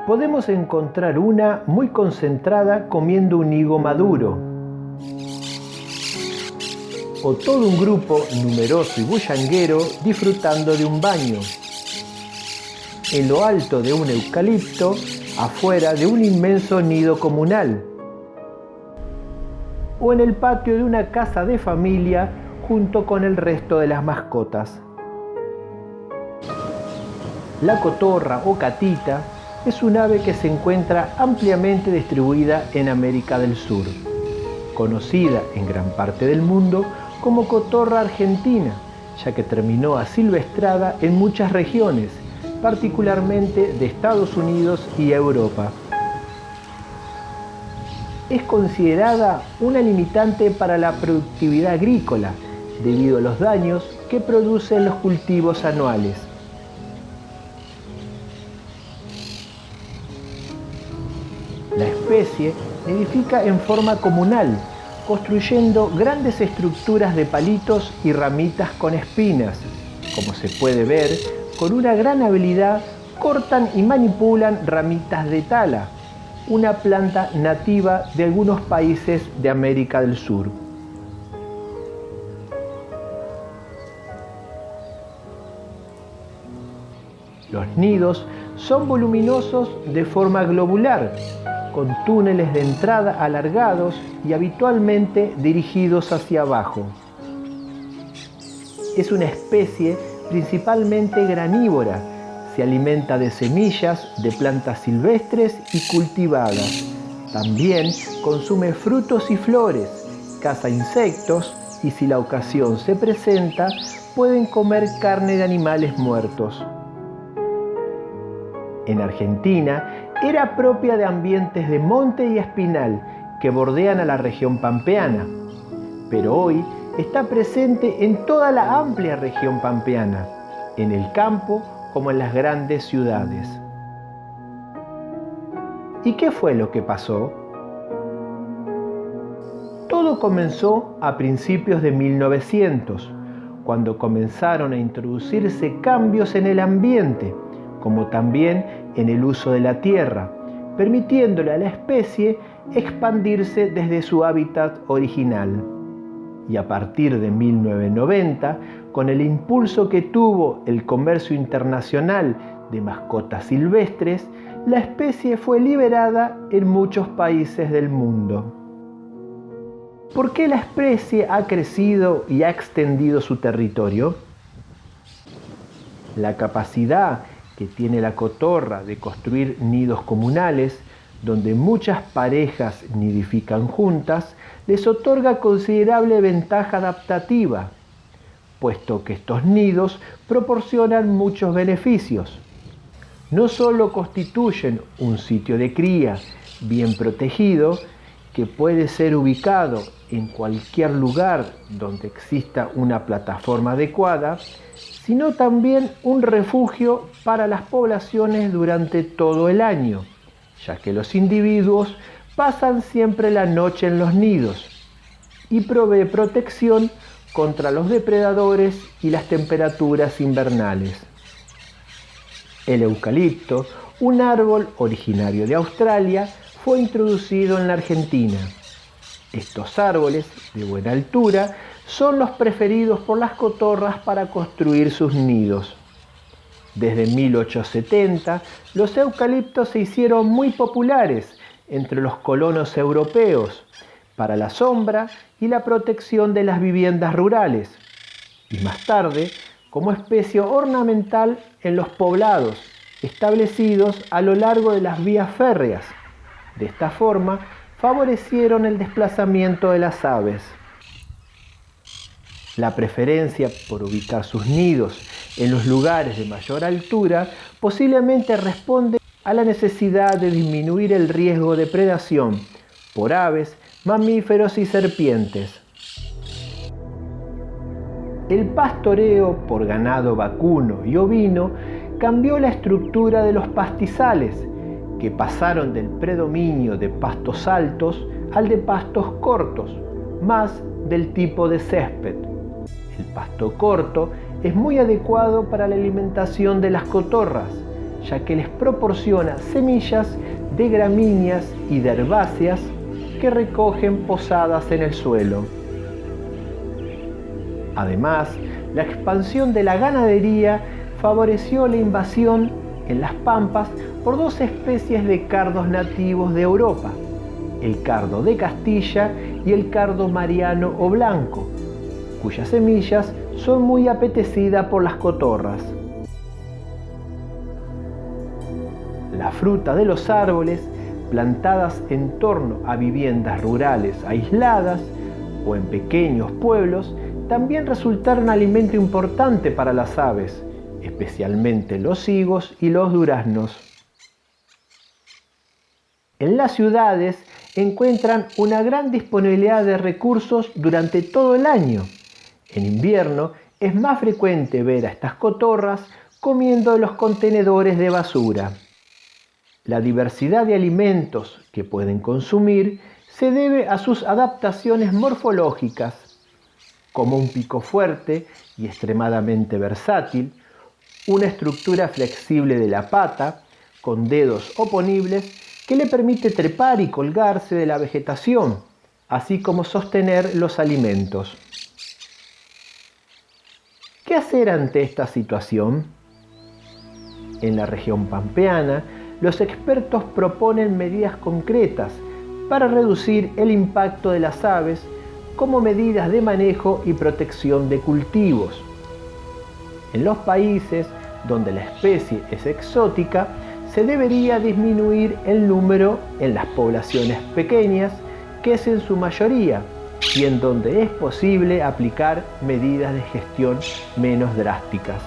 podemos encontrar una muy concentrada comiendo un higo maduro, o todo un grupo numeroso y bullanguero disfrutando de un baño, en lo alto de un eucalipto, afuera de un inmenso nido comunal, o en el patio de una casa de familia junto con el resto de las mascotas. La cotorra o catita es un ave que se encuentra ampliamente distribuida en América del Sur, conocida en gran parte del mundo como cotorra argentina, ya que terminó asilvestrada en muchas regiones, particularmente de Estados Unidos y Europa. Es considerada una limitante para la productividad agrícola, debido a los daños que producen los cultivos anuales. La especie nidifica en forma comunal, construyendo grandes estructuras de palitos y ramitas con espinas. Como se puede ver, con una gran habilidad cortan y manipulan ramitas de tala, una planta nativa de algunos países de América del Sur. Los nidos son voluminosos de forma globular, con túneles de entrada alargados y habitualmente dirigidos hacia abajo. Es una especie principalmente granívora. Se alimenta de semillas, de plantas silvestres y cultivadas. También consume frutos y flores, caza insectos y, si la ocasión se presenta, pueden comer carne de animales muertos. En Argentina, era propia de ambientes de monte y espinal que bordean a la región pampeana, pero hoy está presente en toda la amplia región pampeana, en el campo como en las grandes ciudades. ¿Y qué fue lo que pasó? Todo comenzó a principios de 1900, cuando comenzaron a introducirse cambios en el ambiente, como también en el uso de la tierra, permitiéndole a la especie expandirse desde su hábitat original. Y a partir de 1990, con el impulso que tuvo el comercio internacional de mascotas silvestres, la especie fue liberada en muchos países del mundo. ¿Por qué la especie ha crecido y ha extendido su territorio? La capacidad que tiene la cotorra de construir nidos comunales, donde muchas parejas nidifican juntas, les otorga considerable ventaja adaptativa, puesto que estos nidos proporcionan muchos beneficios. No solo constituyen un sitio de cría bien protegido, que puede ser ubicado en cualquier lugar donde exista una plataforma adecuada, sino también un refugio para las poblaciones durante todo el año, ya que los individuos pasan siempre la noche en los nidos, y provee protección contra los depredadores y las temperaturas invernales. El eucalipto, un árbol originario de Australia, fue introducido en la Argentina. Estos árboles, de buena altura, son los preferidos por las cotorras para construir sus nidos. Desde 1870, los eucaliptos se hicieron muy populares entre los colonos europeos para la sombra y la protección de las viviendas rurales, y más tarde como especie ornamental en los poblados establecidos a lo largo de las vías férreas. De esta forma, favorecieron el desplazamiento de las aves. La preferencia por ubicar sus nidos en los lugares de mayor altura posiblemente responde a la necesidad de disminuir el riesgo de predación por aves, mamíferos y serpientes. El pastoreo por ganado vacuno y ovino cambió la estructura de los pastizales, que pasaron del predominio de pastos altos al de pastos cortos, más del tipo de césped. El pasto corto es muy adecuado para la alimentación de las cotorras, ya que les proporciona semillas de gramíneas y de herbáceas que recogen posadas en el suelo. Además, la expansión de la ganadería favoreció la invasión en las pampas por dos especies de cardos nativos de Europa, el cardo de Castilla y el cardo mariano o blanco, cuyas semillas son muy apetecidas por las cotorras. La fruta de los árboles, plantadas en torno a viviendas rurales aisladas o en pequeños pueblos, también resultaron alimento importante para las aves, especialmente los higos y los duraznos. En las ciudades encuentran una gran disponibilidad de recursos durante todo el año. En invierno es más frecuente ver a estas cotorras comiendo en los contenedores de basura. La diversidad de alimentos que pueden consumir se debe a sus adaptaciones morfológicas, como un pico fuerte y extremadamente versátil, una estructura flexible de la pata, con dedos oponibles, que le permite trepar y colgarse de la vegetación, así como sostener los alimentos. ¿Qué hacer ante esta situación? En la región pampeana, los expertos proponen medidas concretas para reducir el impacto de las aves, como medidas de manejo y protección de cultivos. En los países donde la especie es exótica, se debería disminuir el número en las poblaciones pequeñas, que es en su mayoría, y en donde es posible aplicar medidas de gestión menos drásticas.